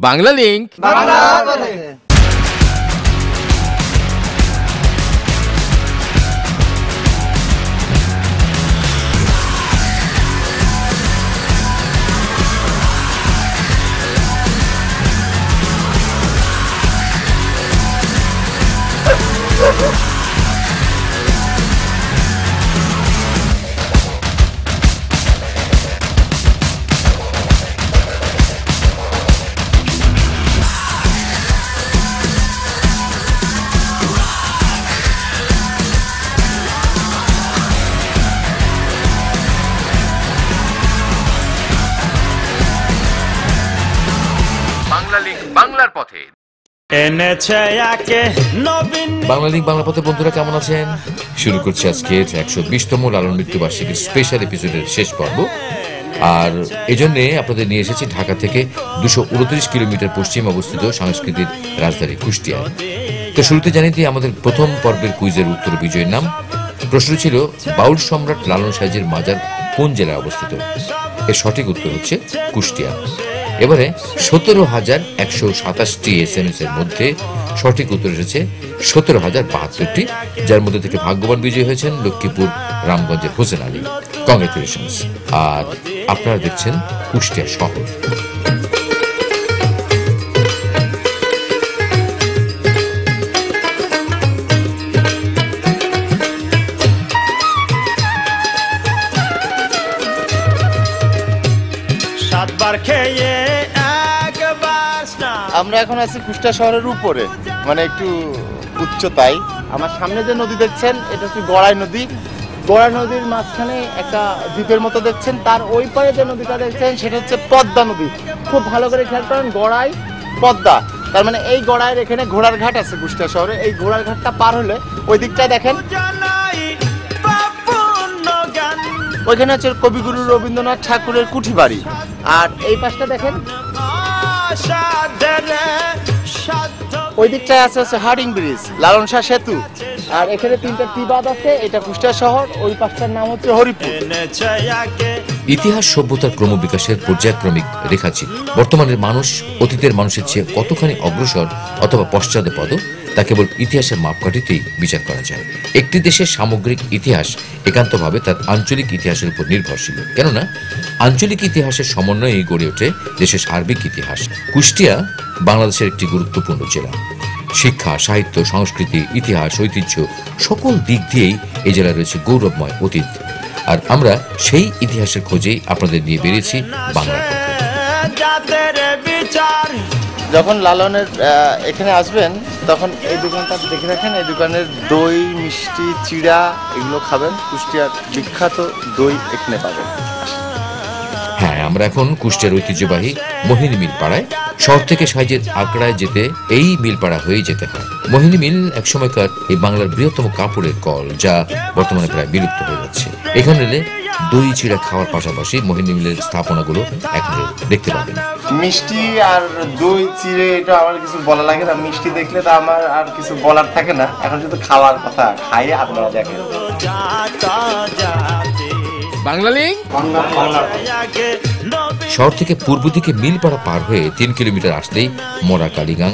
Bangla link Bangla পথে। বাংলার পথে বাংলা লিংক বাংলা পথে বন্ধুরা কেমন আছেন? শুরু করছি আজকের 120তম লালন মৃত্যুবার্ষিকীর স্পেশাল এপিসোডের শেষ পর্ব। আর এজন্য আপনাদের নিয়ে এসেছি ঢাকা থেকে 229 কিলোমিটার পশ্চিম অবস্থিত সাংস্কৃতিক রাজধানী কুষ্টিয়ায়। তো শুরুতে জানিয়ে দিই আমাদের প্রথম পর্বের কুইজের উত্তর বিজয়ীর নাম। প্রশ্ন ছিল বাউল সম্রাট লালন সাইজির মাজার কোন জেলায় অবস্থিত? এর সঠিক উত্তর হচ্ছে কুষ্টিয়া। এবারে 17,127টি SMS এর মধ্যে সঠিক উত্তর এসেছে 17,072টি, যার মধ্যে থেকে ভাগ্যবান বিজয়ী হয়েছেন লক্ষ্মীপুর রামগঞ্জের হোসেন আলী। কংগ্রেচুলেশনস। আর আপনারা দেখছেন কুষ্টিয়া শহর। আমরা এখন আছি কুষ্টিয়া শহরের উপরে, মানে একটু উচ্চতায়। আমার সামনে যে নদী দেখছেন এটা হচ্ছে গড়াই নদী। গড়াই নদীর মাঝখানে একটা দ্বীপের মতো দেখছেন, তার ওই পারে যে নদীটা দেখছেন সেটা হচ্ছে পদ্মা নদী। খুব ভালো করে খেয়াল করেন, গড়াই পদ্মা, তার মানে এই গড়াইয়ের এখানে ঘোড়ার ঘাট আছে কুষ্টিয়া শহরে। এই ঘোড়ার ঘাটটা পার হলে ওই দিকটা দেখেন, ওইখানে হচ্ছে কবিগুরু রবীন্দ্রনাথ ঠাকুরের কুঠি বাড়ি। আর এই পাশটা দেখেন, ওই দিকটায় আছে হচ্ছে হার্ডিং ব্রিজ, লালন শাহ সেতু। আর এখানে 3টা টি-বাঁধ আছে। এটা কুষ্টিয়া শহর, ওই পাশটার নাম হচ্ছে হরিপুর। ইতিহাস সভ্যতার ক্রমবিকাশের পর্যায়ক্রমিক রেখাচিত্র। বর্তমানের মানুষ অতীতের মানুষের চেয়ে কতখানি অগ্রসর অথবা পশ্চাৎপদ তা কেবল ইতিহাসের মাপকাঠিতেই বিচার করা যায়। একটি দেশের সামগ্রিক ইতিহাস একান্তভাবে তার আঞ্চলিক ইতিহাসের উপর নির্ভরশীল, কেননা আঞ্চলিক ইতিহাসের সমন্বয়েই গড়ে ওঠে দেশের সার্বিক ইতিহাস। কুষ্টিয়া বাংলাদেশের একটি গুরুত্বপূর্ণ জেলা। শিক্ষা, সাহিত্য, সংস্কৃতি, ইতিহাস, ঐতিহ্য সকল দিক দিয়েই এই জেলায় রয়েছে গৌরবময় অতীত। আর আমরা সেই ইতিহাসের খোঁজেই আপনাদের নিয়ে বেরিয়েছি বাংলার পথে। যখন লালনের এখানে আসবেন তখন এই দোকানটা দেখে রাখেন। এই দোকানের দই, মিষ্টি, চিড়া এগুলো খাবেন। কুষ্টিয়ার বিখ্যাত দই এখানে পাবেন। হ্যাঁ, আমরা এখন কুষ্টিয়ার ঐতিহ্যবাহী মোহিনী মিল পাড়ায়। শহর থেকে সাইজের আগ্রায় যেতে এই মিল পাড়া হয়েই যেতে হয়। মোহিনী মিল একসময়কার এই বাংলার বৃহত্তম কাপড়ের কল, যা বর্তমানে প্রায় বিলুপ্ত হয়ে যাচ্ছে। এখানে এলে দই চিড়া খাওয়ার পাশাপাশি মোহিনী মিলের স্থাপনাগুলো এখন দেখতে পাবেন। মিষ্টি আর দই চিড়ে এটা আমার কিছু বলা লাগে না। মিষ্টি দেখলে তো আমার আর কিছু বলার থাকে না। এখন শুধু খাওয়ার কথা, খাই আপনারা দেখেন। বাংলা লিংক শহর থেকে পূর্ব দিকে মিলপাড়া পার হয়ে 3 কিলোমিটার আসলেই মরা কালীগাং।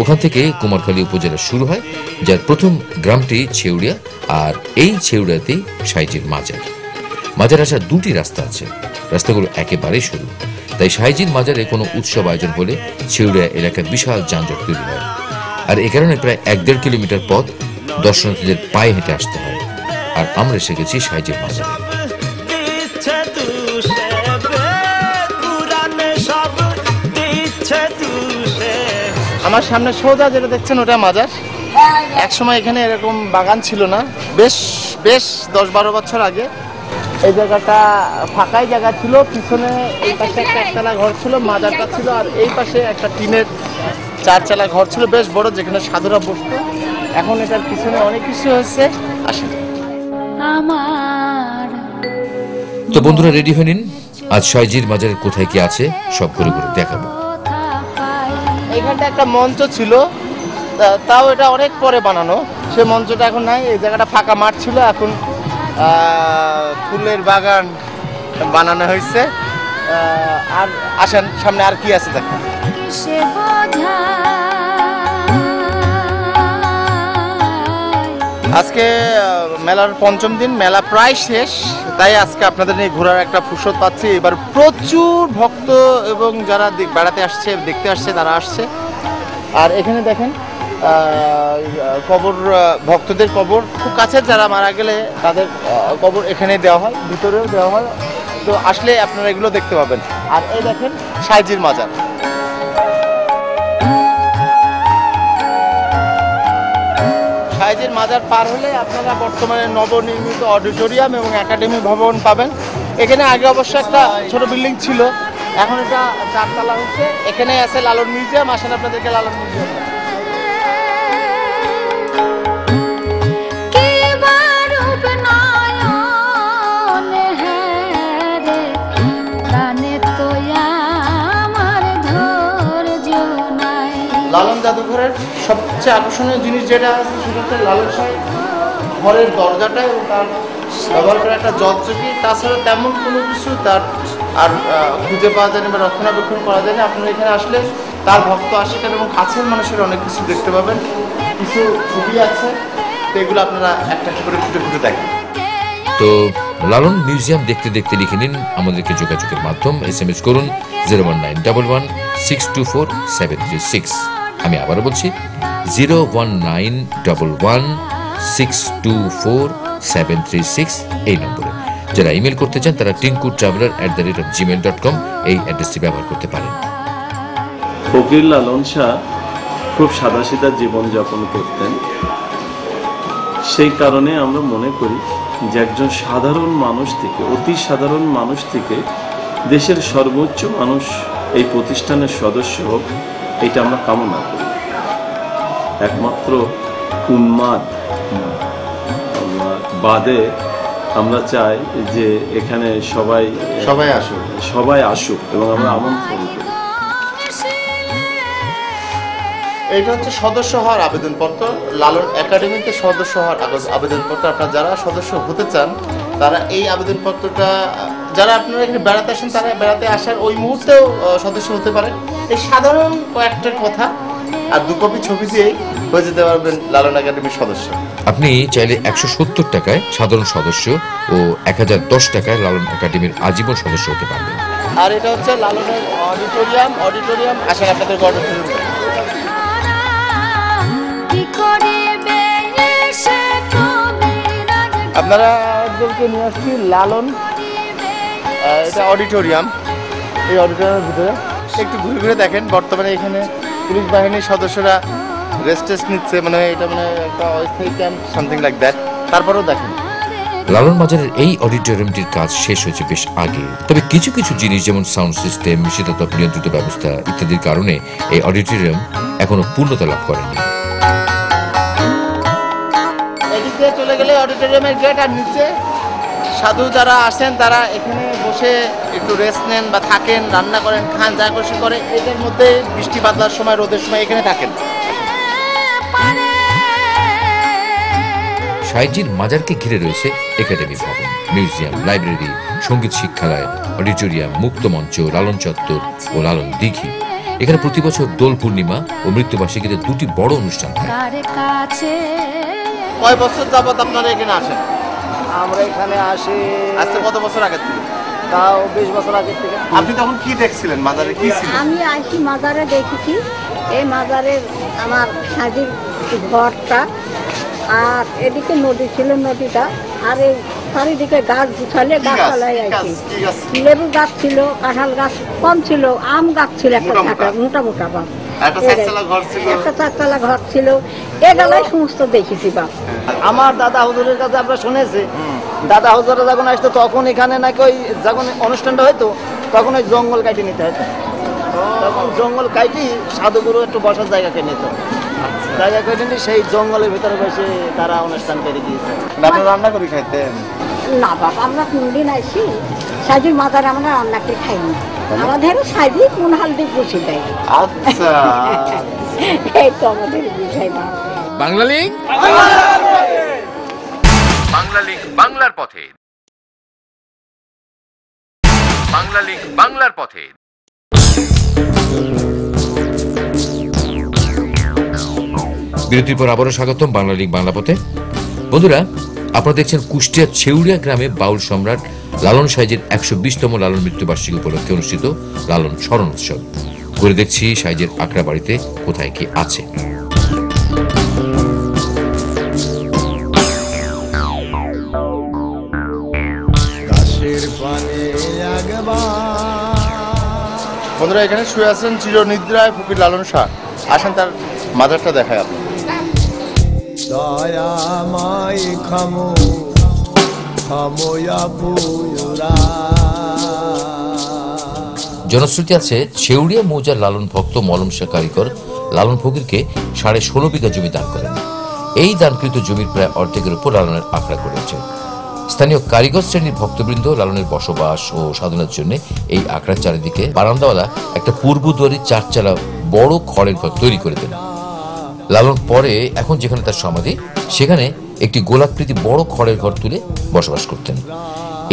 ওখান থেকে কুমারখালী উপজেলা শুরু হয়, যার প্রথম গ্রামটি ছেউড়িয়া। আর এই ছেউড়িয়াতেই সাইজির মাজার। মাজার আসার 2টি রাস্তা আছে, রাস্তাগুলো একেবারেই সরু। তাই সাইজির মাজারে কোনো উৎসব আয়োজন হলে ছেউড়িয়া এলাকায় বিশাল যানজট তৈরি হয়। আর এ কারণে প্রায় 1-1.5 কিলোমিটার পথ দর্শনার্থীদের পায়ে হেঁটে আসতে হয়। আর আমরা এসে গেছি সাইজির মাজারে। আমার সামনে সোজা যেটা দেখছেন ওটা মাজার। একসময় এখানে এরকম বাগান ছিল না, বেশ 10-12 বছর আগে এই জায়গাটা ফাঁকাই জায়গা ছিল। পিছনে এই পাশে একটা একতলা ঘর ছিল, মাজারটা ছিল। আর এই পাশে একটা টিনের 4 ঘর ছিল, বেশ বড়, যেখানে সাধুরা বসতো। এখন এটার পিছনে অনেক কিছু হয়েছে। আসেন। তো বন্ধুরা রেডি হয়ে নিন, আজ সাইজির মাজারের কোথায় কি আছে সব ঘুরে ঘুরে দেখাবো। এখানটা একটা মঞ্চ ছিল, তাও এটা অনেক পরে বানানো। সে মঞ্চটা এখন নাই। এই জায়গাটা ফাঁকা মাঠ ছিল, এখন ফুলের বাগান বানানো হয়েছে। আর আসেন সামনে আর কি আছে দেখেন। কিসে বোঝায়। আজকে মেলার পঞ্চম দিন, মেলা প্রায় শেষ, তাই আজকে আপনাদের নিয়ে ঘোরার একটা ফুরসত পাচ্ছি। এবার প্রচুর ভক্ত এবং যারা বেড়াতে আসছে, দেখতে আসছে, তারা আসছে। আর এখানে দেখেন কবর, ভক্তদের কবর খুব কাছে, যারা মারা গেলে তাদের কবর এখানে দেওয়া হয়, ভিতরেও দেওয়া হয়। তো আসলে আপনারা এগুলো দেখতে পাবেন। আর এই দেখেন সাইজির মাজার। সাইজির মাজার পার হলে আপনারা বর্তমানে নবনির্মিত অডিটোরিয়াম এবং একাডেমি ভবন পাবেন। এখানে আগে অবশ্য একটা ছোট বিল্ডিং ছিল, এখন এটা 4 তলা হচ্ছে। এখানে আছে লালন মিউজিয়াম। আসেন আপনাদেরকে লালন মিউজিয়াম। লালন জাদুঘরের সবচেয়ে আকর্ষণীয় জিনিস যেটা আছে সেটা হচ্ছে লালন সাহেব ঘরের দরজাটা এবং তার ব্যবহার করা একটা জলচকি। তাছাড়া তেমন কোনো কিছু তার আর খুঁজে পাওয়া যায়নি বা রক্ষণাবেক্ষণ করা যায়নি। আপনারা এখানে আসলে তার ভক্ত আশিকার এবং কাছের মানুষের অনেক কিছু দেখতে পাবেন। কিছু ছবি আছে, তো এগুলো আপনারা একটা করে খুঁজে খুঁজে দেখেন। তো লালন মিউজিয়াম দেখতে দেখতে লিখে নিন, আমাদেরকে যোগাযোগের মাধ্যম SMS করুন 01911624736। আমি আবারও বলছি 01911624736 এই নম্বরে। যারা ইমেল করতে চান তারা tinku.traveler@gmail.com এই অ্যাড্রেসটি ব্যবহার করতে পারেন। ফকির লালন শাহ খুব সাদাসিধা জীবনযাপন করতেন। সেই কারণে আমরা মনে করি যে একজন সাধারণ মানুষ থেকে, অতি সাধারণ মানুষ থেকে দেশের সর্বোচ্চ মানুষ এই প্রতিষ্ঠানের সদস্য হোক, এটা আমরা কামনা করি। একমাত্র উন্মাদ বাদে আমরা চাই যে এখানে সবাই আসুক এবং আমরা আমন্ত্রণ করি। এইটা হচ্ছে সদস্য হওয়ার আবেদনপত্র, লালন একাডেমিতে সদস্য হওয়ার আবেদনপত্র। আপনারা যারা সদস্য হতে চান তারা এই আবেদনপত্রটা, যারা আপনারা এখানে বেড়াতে আসেন তারা বেড়াতে আসার ওই মুহূর্তেও সদস্য হতে পারেন। এই সাধারণ কয়েকটার কথা আর 2 কপি ছবি দিয়েই হয়ে যেতে পারবেন লালন একাডেমির সদস্য। আপনি চাইলে 170 টাকায় সাধারণ সদস্য ও 1010 টাকায় লালন একাডেমির আজীবন সদস্য হতে পারবেন। আর এটা হচ্ছে লালনের অডিটোরিয়াম। আসেন আপনাদের অডিটোরিয়াম। আপনারা একজনকে নিয়ে আসছি লালন, এটা অডিটোরিয়াম। এই অডিটোরিয়ামের ভিতরে একটু ঘুরে ঘুরে দেখেন। বর্তমানে এখানে পুলিশ বাহিনীর সদস্যরা রেস্ট নিচ্ছে, মানে এটা মানে একটা অস্থায়ী ক্যাম্প, সামথিং লাইক দ্যাট। তারপরেও দেখেন লালন বাজারের এই অডিটোরিয়ামটির কাজ শেষ হয়েছে বেশ আগে, তবে কিছু কিছু জিনিস যেমন সাউন্ড সিস্টেম, শীতাতপ নিয়ন্ত্রিত ব্যবস্থা ইত্যাদির কারণে এই অডিটোরিয়াম এখনো পূর্ণতা লাভ করেনি। এদিক দিয়ে চলে গেলে অডিটোরিয়ামের গেট, আর নিচে সাধু যারা আসেন তারা এখানে বসে একটু রেস্ট নেন বা থাকেন, রান্না করেন, খান, যা খুশি করে। এদের মধ্যে বৃষ্টি বাদলার সময়, রোদের সময় এখানে থাকেন। সাইজির মাজারকে ঘিরে রয়েছে একাডেমি ভবন, মিউজিয়াম, লাইব্রেরি, সঙ্গীত শিক্ষালয়, অডিটোরিয়াম, মুক্ত মঞ্চ, লালন চত্বর ও লালন দিঘি। এখানে প্রতি বছর দোল পূর্ণিমা ও মৃত্যুবার্ষিকীতে 2টি বড় অনুষ্ঠান হয়। কয় বছর যাবত আপনারা এখানে আসেন? আমরা এখানে আসি আজকে কত বছর আগের থেকে? তাও 20 বছর আগে থেকে। আপনি তখন কি দেখছিলেন মাজারে, কি ছিল? আমি আসি মাজারে দেখেছি, এই মাজারের আমার সাজির ঘরটা, আর এদিকে নদী ছিল, নদীটা, আর এই চারিদিকে গাছ গুছালে গাছপালায় আছি। লেবু গাছ ছিল, কাঁঠাল গাছ কম ছিল, আম গাছ ছিল একটা মোটা মোটা বাপ, একটা 4 ঘর ছিল। এগুলাই সমস্ত দেখেছি বাপ। আমার দাদা হুজুরের কাছে আমরা শুনেছি, দাদা হুজুরা যখন আসতো তখন এখানে নাকি ওই যখন অনুষ্ঠানটা হয়তো তখন ওই জঙ্গল কাটি নিতে হতো, তখন জঙ্গল কাটি সাধুগুরু একটু বসার জায়গাকে নিত, জায়গা কেটে নিয়ে সেই জঙ্গলের ভিতরে বসে তারা অনুষ্ঠান করে দিয়েছে। আপনারা রান্না করে খাইতেন? না বাবা, আমরা কোনদিন আসি সাজির মাজারে আমরা রান্না করে খাইনি, আমাদের সাজি কোন হালদি বসে দেয়। আচ্ছা, এই তো আমাদের বিষয় না। বাংলা লিঙ্ক, বাংলা লিঙ্ক বাংলার পথে, বাংলা লিঙ্ক বাংলার পথে। বিরতির পর আবারও স্বাগতম বাংলা লিগ বাংলা পথে। বন্ধুরা, আপনারা দেখছেন কুষ্টিয়া ছেউড়িয়া গ্রামে বাউল সম্রাট লালন সাইজের ১২০তম লালন মৃত্যুবার্ষিকী উপলক্ষে অনুষ্ঠিত লালন স্মরণ উৎসব। ঘুরে দেখছি সাইজের আখড়া বাড়িতে কোথায় কি আছে। বন্ধুরা, এখানে শুয়ে আছেন চিরনিদ্রায় ফকির লালন শাহ। আসেন তার মাজারটা দেখায় আপনার। জনশ্রুতি আছে ছেউড়িয়া মৌজার লালন ভক্ত মলম শাহ কারিগর লালন ফকিরকে 16.5 বিঘা জমি দান করেন। এই দানকৃত জমির প্রায় অর্ধেকের উপর লালনের আখড়া করেছে। স্থানীয় কারিগর শ্রেণীর ভক্তবৃন্দ লালনের বসবাস ও সাধনার জন্য এই আখড়ার চারিদিকে বারান্দাওয়ালা একটা পূর্বদুয়ারি 4 চালা বড় খড়ের ঘর তৈরি করে দেন। লালন পরে এখন যেখানে তার সমাধি সেখানে একটি গোলাকৃতি বড় খড়ের ঘর তুলে বসবাস করতেন।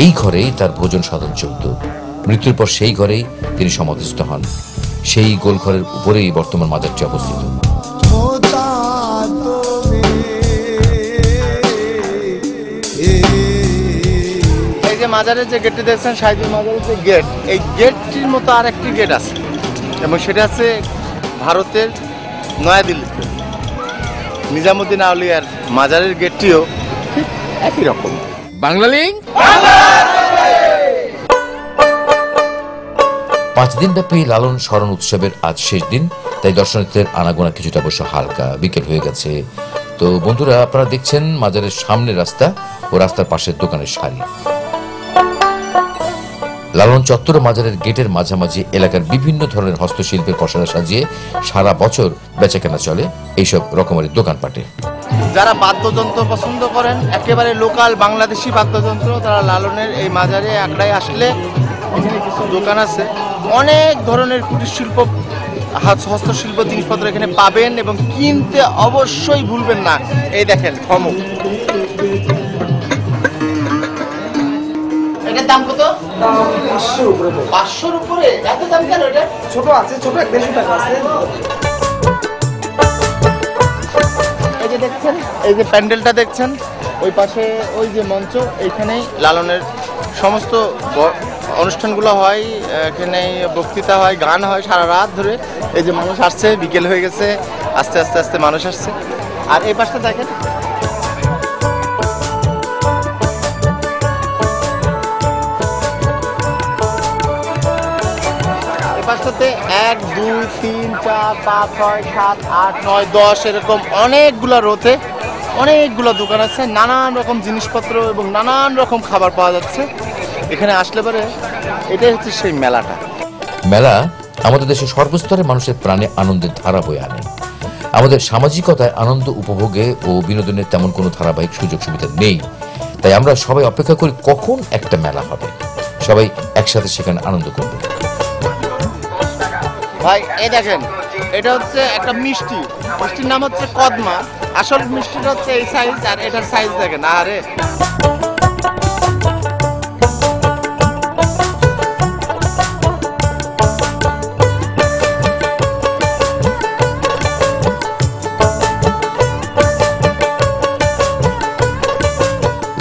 এই ঘরেই তার ভোজন সাধন চলত। মৃত্যুর পর সেই ঘরেই তিনি সমাধিস্থ হন। সেই গোল ঘরের উপরেই বর্তমান মাজারটি অবস্থিত। এই যে মাজারের যে গেটটি দেখছেন, সাইদুল মাজারের যে গেট, এই গেটটির মতো আর একটি গেট আছে এবং সেটা আছে ভারতের নয়াদিল্লিতে। নিজামুদ্দিন আউলিয়ার মাজারের গেটটিও ঠিক একই রকম। বাংলা লিঙ্ক 5 দিন ব্যাপী লালন স্মরণ উৎসবের আজ শেষ দিন, তাই দর্শনার্থীদের আনাগোনা কিছুটা অবশ্য হালকা। বিকেল হয়ে গেছে। তো বন্ধুরা, আপনারা দেখছেন মাজারের সামনের রাস্তা ও রাস্তার পাশের দোকানের সারি। লালন চত্বর মাজারের গেটের মাঝামাঝি এলাকার বিভিন্ন ধরনের হস্তশিল্পের পসরা সাজিয়ে সারা বছর বেচাকেনা চলে এইসব রকমারি দোকানপাটে। যারা বাদ্যযন্ত্র পছন্দ করেন, একেবারে লোকাল বাংলাদেশি বাদ্যযন্ত্র, তারা লালনের এই মাজারে আখড়ায় আসলে এখানে কিছু দোকান আছে। অনেক ধরনের কুটির শিল্প, হস্তশিল্প জিনিসপত্র এখানে পাবেন এবং কিনতে অবশ্যই ভুলবেন না। এই দেখেন খমক, এটার দাম কত? 500-র উপরে। এত দাম কেন? এটা ছোট আছে, ছোট 150 টাকা আছে। এই যে দেখছেন, এই যে প্যান্ডেলটা দেখছেন, ওই পাশে ওই যে মঞ্চ, এইখানেই লালনের সমস্ত অনুষ্ঠানগুলো হয়। এখানে বক্তৃতা হয়, গান হয় সারা রাত ধরে। এই যে মানুষ আসছে, বিকেল হয়ে গেছে, আস্তে আস্তে আস্তে মানুষ আসছে। আর এই পাশটা দেখেন, এই পাশটাতে 1, 2, 3, 4, 5, 6, 7, 8, 9, 10 এরকম অনেকগুলো রোতে অনেকগুলো দোকান আছে। নানান রকম জিনিসপত্র এবং নানান রকম খাবার পাওয়া যাচ্ছে এখানে আসলে পরে। এটাই হচ্ছে সেই মেলাটা। মেলা আমাদের দেশের সর্বস্তরের মানুষের প্রাণে আনন্দের ধারা বয়ে আনে। আমাদের সামাজিকতায় আনন্দ উপভোগে ও বিনোদনের তেমন কোনো ধারাবাহিক সুযোগ সুবিধা নেই, তাই আমরা সবাই অপেক্ষা করি কখন একটা মেলা হবে, সবাই একসাথে সেখানে আনন্দ করবে। ভাই এই দেখেন, এটা হচ্ছে একটা মিষ্টি, মিষ্টির নাম হচ্ছে কদমা। আসল মিষ্টিটা হচ্ছে এই সাইজ, আর এটার সাইজ দেখেন। আরে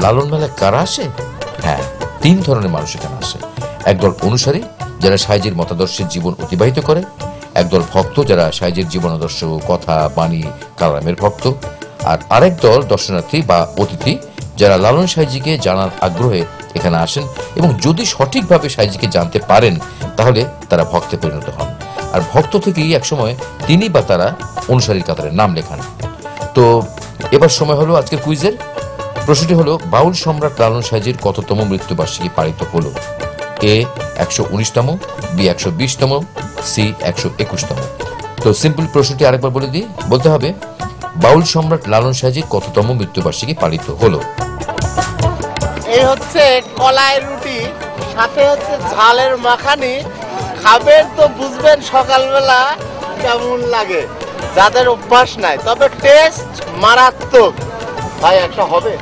লালন মেলায় কারা আসে? হ্যাঁ, 3 ধরনের মানুষ এখানে আসে। একদল অনুসারী, যারা সাইজের মতাদর্শের জীবন অতিবাহিত করে। একদল ভক্ত, যারা সাইজের জীবনাদর্শ, কথা, বাণী, কালামের ভক্ত। আর আরেক দল দর্শনার্থী বা অতিথি, যারা লালন সাইজিকে জানার আগ্রহে এখানে আসেন এবং যদি সঠিকভাবে সাইজিকে জানতে পারেন তাহলে তারা ভক্তে পরিণত হন। আর ভক্ত থেকেই একসময় তিনি বা তারা অনুসারীর কাতারে নাম লেখান। তো এবার সময় হলো আজকের কুইজের। প্রশ্নটি হলো, বাউল সম্রাট লালন সাইজির কততম মৃত্যুবার্ষিকী পালিত হলো? এ 119তম, বি 120তম, সি 121তম। তো সিম্পল প্রশ্নটি আরেকবার বলে দিই। বলতে হবে, বাউল সম্রাট লালন সাইজির কততম মৃত্যুবার্ষিকী পালিত হলো? এই হচ্ছে কলাই রুটি, সাথে হচ্ছে ঝালের মাখানি। খাবেন তো বুঝবেন সকালবেলা কেমন লাগে। যাদের অভ্যাস নাই, তবে টেস্ট মারাত্মক। ভাই একটা হবে।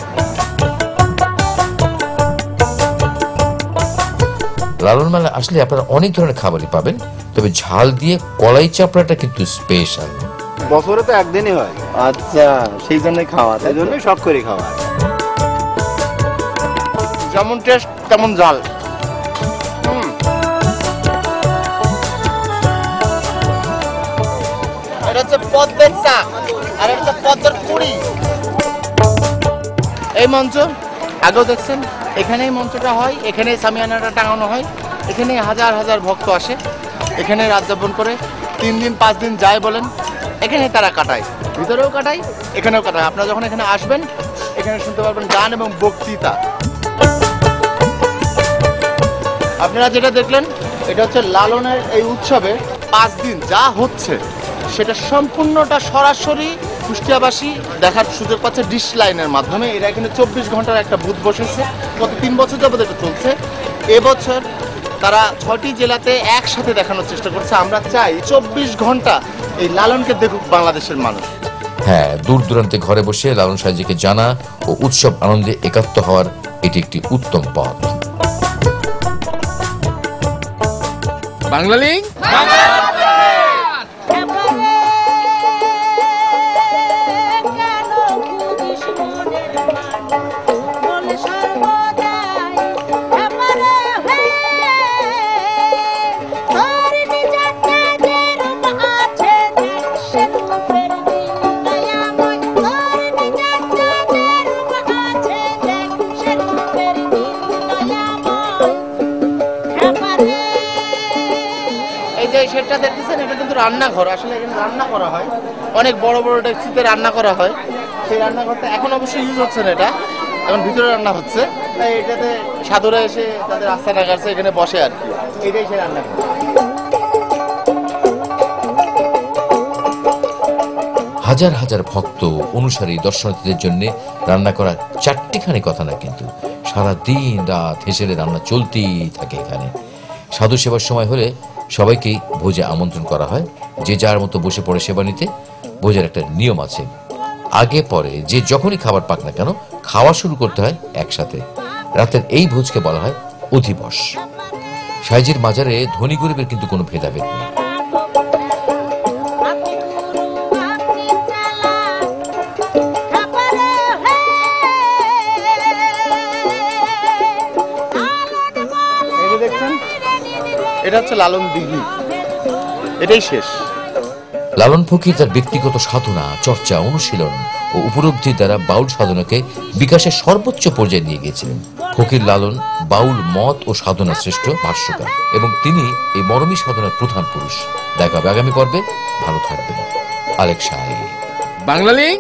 লালন মেলা আসলে আপনারা অনেক ধরনের খাবারই পাবেন, তবে ঝাল দিয়ে কলাই চাপড়াটা কিন্তু স্পেশাল। বছরে তো একদিনই হয়, আচ্ছা, সেই জন্যই খাওয়া, তাই এই জন্যই শখ করে খাওয়া। যেমন টেস্ট তেমন ঝাল। এটা হচ্ছে পদ্মের চা, আর এটা হচ্ছে পদ্মের পুরি। এই মঞ্চ আগেও দেখছেন, এখানেই মঞ্চটা হয়, এখানেই সামিয়ানাটা টাঙানো হয়, এখানে হাজার হাজার ভক্ত আসে, এখানে রাত যাপন করে 3 দিন 5 দিন যায় বলেন, এখানে তারা কাটায়, ভিতরেও কাটায়, এখানেও কাটায়। আপনারা যখন এখানে আসবেন, এখানে শুনতে পারবেন গান এবং বক্তৃতা। আপনারা যেটা দেখলেন, এটা হচ্ছে লালনের এই উৎসবে 5 দিন যা হচ্ছে সেটা সম্পূর্ণটা সরাসরি কুষ্টিয়াবাসী দেখার সুযোগ পাচ্ছে ডিশ লাইনের মাধ্যমে। এরা এখানে 24 ঘন্টার একটা বুথ বসেছে, গত 3 বছর যাবত এটা চলছে। এবছর তারা 6টি জেলাতে একসাথে দেখানোর চেষ্টা করছে। আমরা চাই 24 ঘন্টা এই লালনকে দেখুক বাংলাদেশের মানুষ। হ্যাঁ, দূর দূরান্তে ঘরে বসে লালন সাহেবকে জানা ও উৎসব আনন্দে একাত্ম হওয়ার এটি একটি উত্তম পথ। বাংলালিংক সেটা দেখতেছেন, এটা কিন্তু রান্নাঘর। আসলে এখানে রান্না করা হয়, অনেক বড় বড় ডেকচিতে রান্না করা হয়। সেই রান্নাঘরটা এখন অবশ্যই ইউজ হচ্ছে না, এটা এখন ভিতরে রান্না হচ্ছে। তাই এটাতে সাধুরা এসে তাদের আস্থানা কাছে এখানে বসে আর কি, এটাই সেই রান্নাঘর। হাজার হাজার ভক্ত অনুসারী দর্শনার্থীদের জন্য রান্না করা 4টিখানি কথা না, কিন্তু সারা দিন রাত হেসেলে রান্না চলতেই থাকে এখানে। সাধু সেবার সময় হলে সবাইকেই ভোজে আমন্ত্রণ করা হয়, যে যার মতো বসে পড়ে সেবা নিতে। ভোজের একটা নিয়ম আছে, আগে পরে যে যখনই খাবার পাক না কেন খাওয়া শুরু করতে হয় একসাথে। রাতের এই ভোজকে বলা হয় অধিবস। সাইজির মাজারে ধনী গরিবের কিন্তু কোনো ভেদাভেদ নেই। এটা হচ্ছে লালন দিঘি, এটাই শেষ। লালন ফকির তার ব্যক্তিগত সাধনা, চর্চা, অনুশীলন ও উপলব্ধির দ্বারা বাউল সাধনাকে বিকাশের সর্বোচ্চ পর্যায়ে নিয়ে গিয়েছিলেন। ফকির লালন বাউল মত ও সাধনা শ্রেষ্ঠ ভাষ্যকার, এবং তিনি এই মরমী সাধনার প্রধান পুরুষ। দেখা হবে আগামী পর্বে। ভালো থাকবেন। আলেক শাহ, বাংলালিংক।